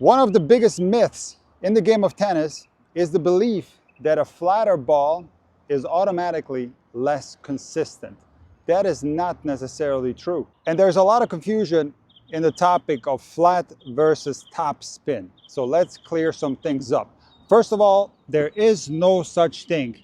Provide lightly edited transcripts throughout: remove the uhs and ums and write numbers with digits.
One of the biggest myths in the game of tennis is the belief that a flatter ball is automatically less consistent. That is not necessarily true. And there's a lot of confusion in the topic of flat versus top spin. So let's clear some things up. First of all, there is no such thing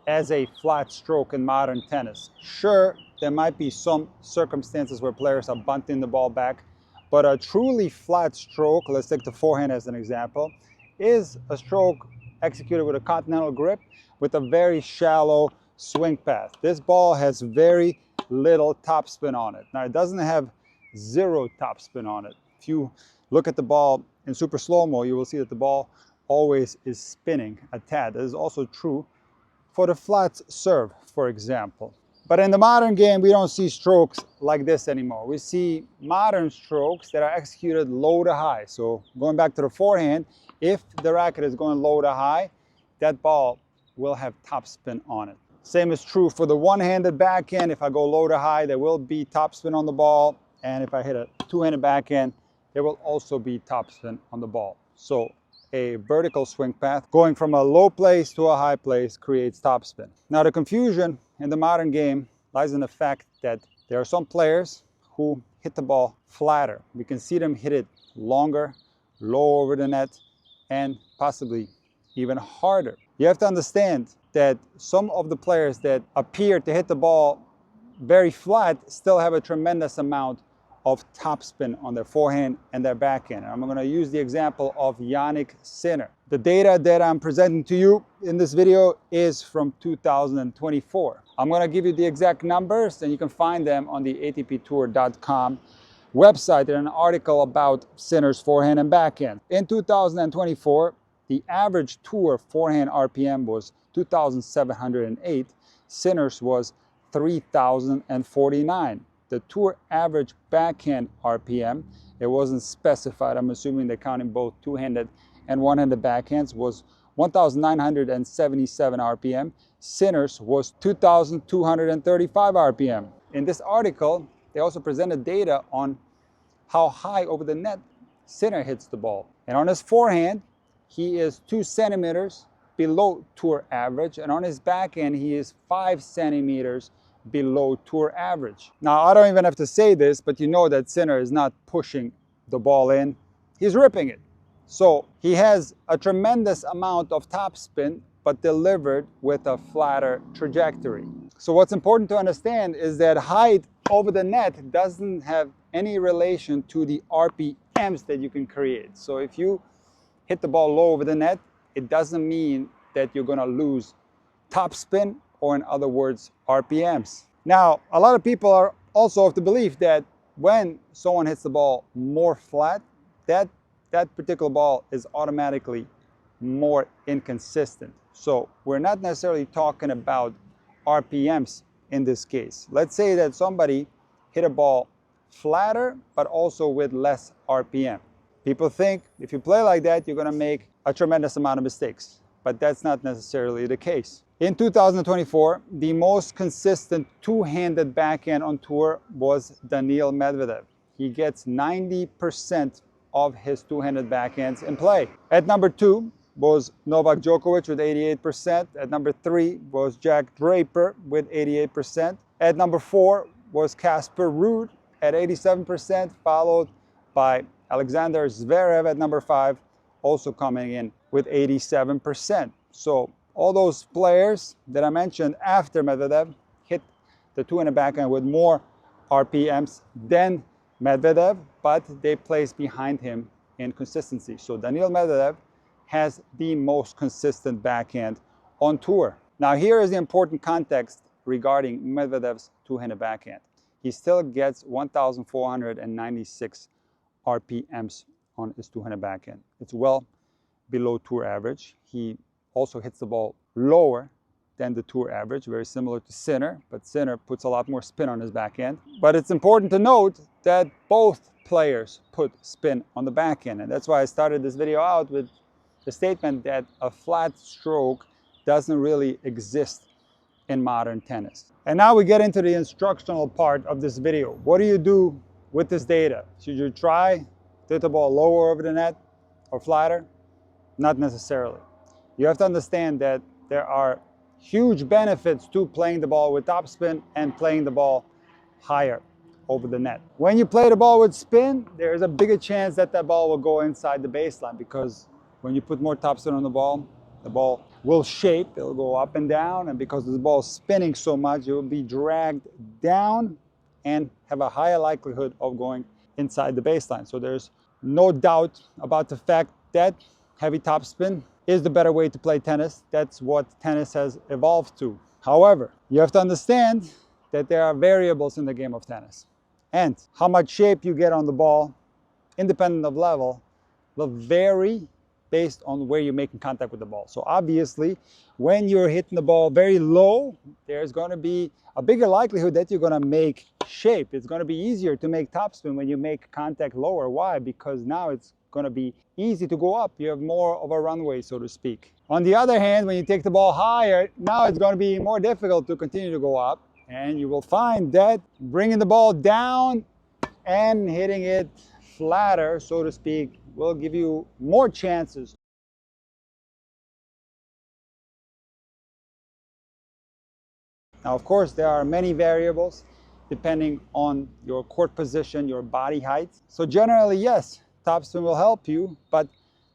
as a flat stroke in modern tennis. Sure, there might be some circumstances where players are bunting the ball back, but a truly flat stroke, let's take the forehand as an example, is a stroke executed with a continental grip with a very shallow swing path. This ball has very little topspin on it. Now, it doesn't have zero topspin on it. If you look at the ball in super slow-mo, you will see that the ball always is spinning a tad. That is also true for the flat serve, for example. But in the modern game, we don't see strokes like this anymore. We see modern strokes that are executed low to high. So going back to the forehand, if the racket is going low to high, that ball will have topspin on it. Same is true for the one-handed backhand. If I go low to high, there will be topspin on the ball. And if I hit a two-handed backhand, there will also be topspin on the ball. So a vertical swing path going from a low place to a high place creates topspin. Now, the confusion in the modern game lies in the fact that there are some players who hit the ball flatter. We can see them hit it longer, low over the net, and possibly even harder. You have to understand that some of the players that appear to hit the ball very flat still have a tremendous amount of topspin on their forehand and their backhand. And I'm going to use the example of Jannik Sinner. The data that I'm presenting to you in this video is from 2024. I'm going to give you the exact numbers, and you can find them on the ATPtour.com website in an article about Sinner's forehand and backhand. In 2024, the average tour forehand RPM was 2,708. Sinner's was 3,049. The tour average backhand RPM, it wasn't specified, I'm assuming they're counting both two-handed and one-handed backhands, was 1,977 RPM. Sinner's was 2,235 RPM. In this article, they also presented data on how high over the net Sinner hits the ball. And on his forehand, he is 2 centimeters below tour average, and on his backhand, he is 5 centimeters below tour average. Now, I don't even have to say this, but you know that Sinner is not pushing the ball in, he's ripping it. So he has a tremendous amount of topspin, but delivered with a flatter trajectory. So what's important to understand is that height over the net doesn't have any relation to the RPMs that you can create. So if you hit the ball low over the net, it doesn't mean that you're going to lose topspin, or in other words, RPMs. Now, a lot of people are also of the belief that when someone hits the ball more flat, that particular ball is automatically more inconsistent. So we're not necessarily talking about RPMs in this case. Let's say that somebody hit a ball flatter, but also with less RPM. People think if you play like that, you're going to make a tremendous amount of mistakes, but that's not necessarily the case. In 2024, the most consistent two-handed backhand on tour was Daniil Medvedev. He gets 90% of his two-handed backhands in play. At number 2 was Novak Djokovic with 88%. At number 3 was Jack Draper with 88%. At number 4 was Casper Ruud at 87%, followed by Alexander Zverev at number 5, also coming in with 87%. So all those players that I mentioned after Medvedev hit the two-handed backhand with more RPMs than Medvedev, but they placed behind him in consistency. So Daniil Medvedev has the most consistent backhand on tour. Now, here is the important context regarding Medvedev's two-handed backhand. He still gets 1,496 RPMs on his two-handed backhand. It's well below tour average. He also hits the ball lower than the tour average, very similar to Sinner, but Sinner puts a lot more spin on his backhand. But it's important to note that both players put spin on the backhand, and that's why I started this video out with the statement that a flat stroke doesn't really exist in modern tennis. And now we get into the instructional part of this video. What do you do with this data? Should you try to hit the ball lower over the net? or flatter? Not necessarily. You have to understand that there are huge benefits to playing the ball with topspin and playing the ball higher over the net. When you play the ball with spin, there is a bigger chance that that ball will go inside the baseline, because when you put more topspin on the ball will shape, it'll go up and down, and because the ball is spinning so much, it will be dragged down and have a higher likelihood of going inside the baseline. So there's no doubt about the fact that heavy topspin is the better way to play tennis. That's what tennis has evolved to. However, you have to understand that there are variables in the game of tennis. And how much shape you get on the ball, independent of level, will vary based on where you're making contact with the ball. So obviously, when you're hitting the ball very low, there's going to be a bigger likelihood that you're going to make shape. It's going to be easier to make topspin when you make contact lower. Why? Because now it's going to be easy to go up. You have more of a runway, so to speak. On the other hand, when you take the ball higher, now it's going to be more difficult to continue to go up. And you will find that bringing the ball down and hitting it flatter, so to speak, will give you more chances. Now, of course, there are many variables depending on your court position, your body height. So generally, yes, topspin will help you, but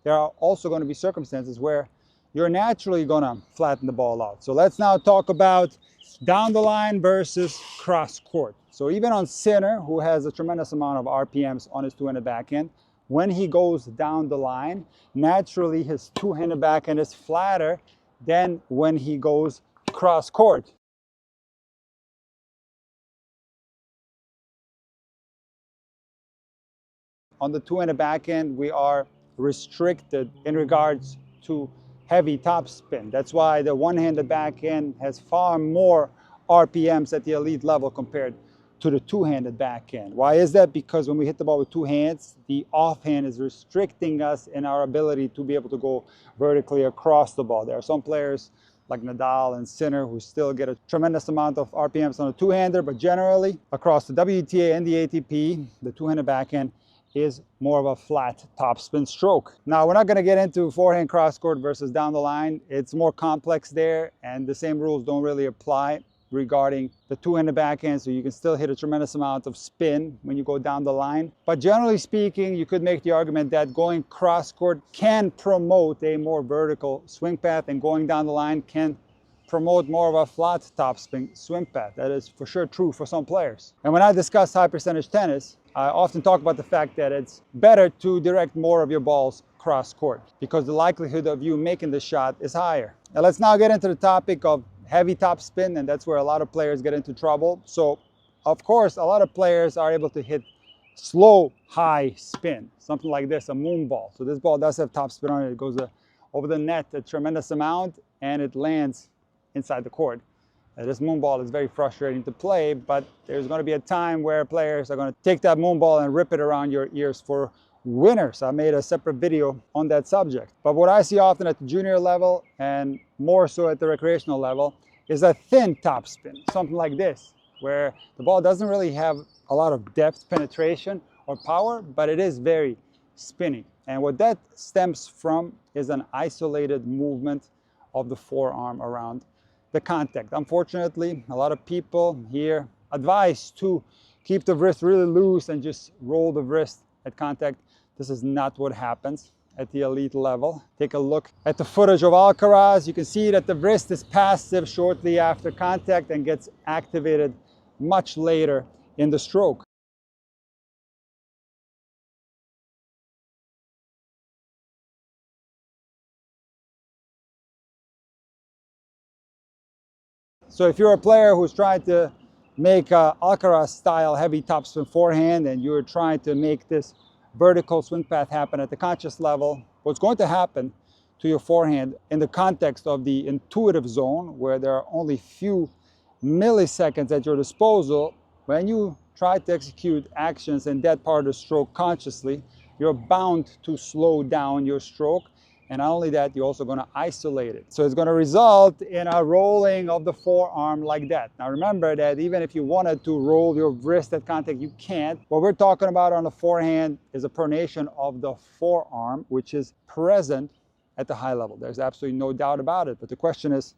there are also going to be circumstances where you're naturally going to flatten the ball out. So let's now talk about down the line versus cross court. So even on Sinner, who has a tremendous amount of RPMs on his two-handed backhand, when he goes down the line, naturally his two-handed backhand is flatter than when he goes cross court. On the two-handed backhand, we are restricted in regards to heavy topspin. That's why the one-handed backhand has far more RPMs at the elite level compared to the two-handed backhand. Why is that? Because when we hit the ball with two hands, the offhand is restricting us in our ability to be able to go vertically across the ball. There are some players like Nadal and Sinner who still get a tremendous amount of RPMs on a two-hander, but generally across the WTA and the ATP, the two-handed backhand is more of a flat topspin stroke. Now, we're not going to get into forehand cross court versus down the line. It's more complex there, and the same rules don't really apply regarding the two-handed backhand, so you can still hit a tremendous amount of spin when you go down the line. But generally speaking, you could make the argument that going cross court can promote a more vertical swing path, and going down the line can promote more of a flat topspin swing path. That is for sure true for some players. And when I discuss high percentage tennis, I often talk about the fact that it's better to direct more of your balls cross court because the likelihood of you making the shot is higher. Now let's now get into the topic of heavy topspin, and that's where a lot of players get into trouble. So of course, a lot of players are able to hit slow, high spin, something like this, a moon ball. So this ball does have topspin on it. It goes over the net a tremendous amount, and it lands inside the court. This moon ball is very frustrating to play, but there's going to be a time where players are going to take that moon ball and rip it around your ears for winners. I made a separate video on that subject. But what I see often at the junior level and more so at the recreational level is a thin topspin, something like this, where the ball doesn't really have a lot of depth, penetration, or power, but it is very spinny. And what that stems from is an isolated movement of the forearm around the contact. Unfortunately, a lot of people here advise to keep the wrist really loose and just roll the wrist at contact. This is not what happens at the elite level. Take a look at the footage of Alcaraz. You can see that the wrist is passive shortly after contact and gets activated much later in the stroke. So if you're a player who's trying to make a Alcaraz style heavy topspin forehand and you're trying to make this vertical swing path happen at the conscious level, what's going to happen to your forehand in the context of the intuitive zone, where there are only few milliseconds at your disposal, when you try to execute actions in that part of the stroke consciously, you're bound to slow down your stroke And not only that, you're also going to isolate it. So it's going to result in a rolling of the forearm like that. Now remember that even if you wanted to roll your wrist at contact, you can't. What we're talking about on the forehand is a pronation of the forearm, which is present at the high level. There's absolutely no doubt about it. But the question is,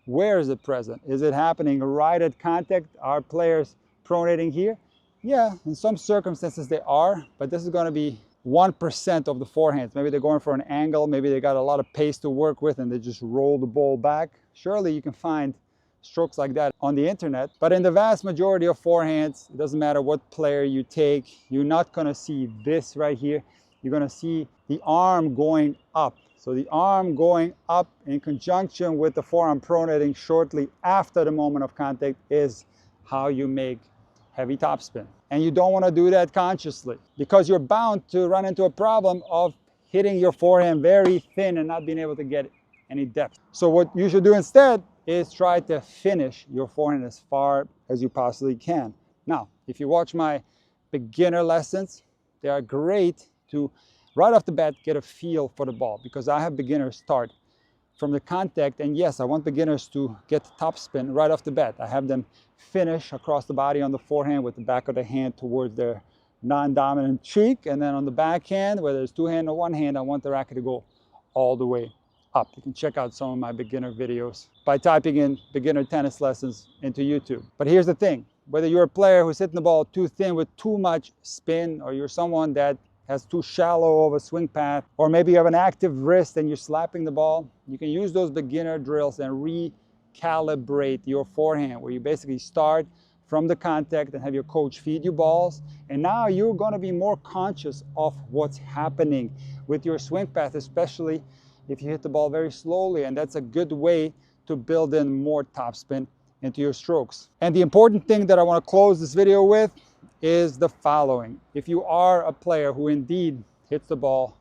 where is it present? Is it happening right at contact? Are players pronating here? Yeah, in some circumstances they are, but this is going to be 1% of the forehands. Maybe they're going for an angle, maybe they got a lot of pace to work with and they just roll the ball back. Surely you can find strokes like that on the internet, but in the vast majority of forehands, it doesn't matter what player you take, you're not going to see this right here. You're going to see the arm going up. So the arm going up in conjunction with the forearm pronating shortly after the moment of contact is how you make heavy topspin. And you don't want to do that consciously because you're bound to run into a problem of hitting your forehand very thin and not being able to get any depth. So what you should do instead is try to finish your forehand as far as you possibly can. Now, if you watch my beginner lessons, they are great to right off the bat get a feel for the ball, because I have beginners start from the contact, and yes, I want beginners to get topspin right off the bat. I have them finish across the body on the forehand with the back of the hand towards their non-dominant cheek, and then on the backhand, whether it's two hand or one hand, I want the racket to go all the way up. You can check out some of my beginner videos by typing in beginner tennis lessons into YouTube. But here's the thing, whether you're a player who's hitting the ball too thin with too much spin, or you're someone that has too shallow of a swing path, or maybe you have an active wrist and you're slapping the ball, you can use those beginner drills and recalibrate your forehand, where you basically start from the contact and have your coach feed you balls. And now you're going to be more conscious of what's happening with your swing path, especially if you hit the ball very slowly. And that's a good way to build in more topspin into your strokes. And the important thing that I want to close this video with is the following. If you are a player who indeed hits the ball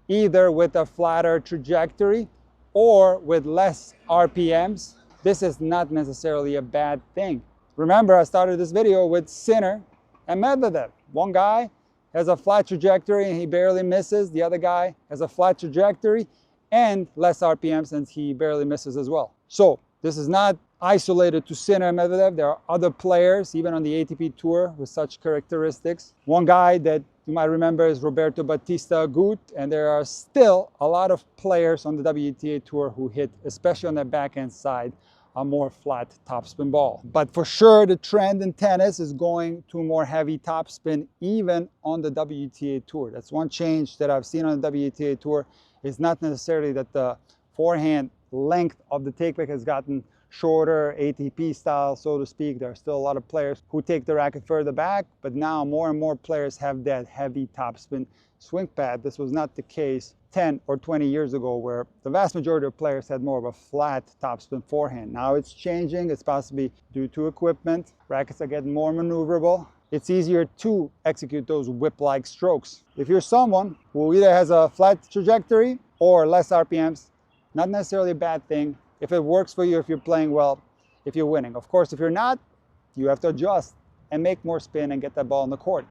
either with a flatter trajectory or with less RPMs, this is not necessarily a bad thing. Remember, I started this video with Sinner and Medvedev. One guy has a flat trajectory and he barely misses. The other guy has a flat trajectory and less RPMs and he barely misses as well. So this is not isolated to Sinner and Medvedev. There are other players, even on the ATP Tour, with such characteristics. One guy that you might remember is Roberto Bautista Agut, and there are still a lot of players on the WTA Tour who hit, especially on their backhand side, a more flat topspin ball. But for sure, the trend in tennis is going to more heavy topspin, even on the WTA Tour. That's one change that I've seen on the WTA Tour. Is not necessarily that the forehand length of the takeback has gotten shorter, ATP style, so to speak. There are still a lot of players who take the racket further back, but now more and more players have that heavy topspin swing pad. This was not the case 10 or 20 years ago, where the vast majority of players had more of a flat topspin forehand. Now it's changing. It's possibly due to equipment. Rackets are getting more maneuverable. It's easier to execute those whip-like strokes. If you're someone who either has a flat trajectory or less RPMs, not necessarily a bad thing. If it works for you, if you're playing well, if you're winning. Of course, if you're not, you have to adjust and make more spin and get that ball in the court.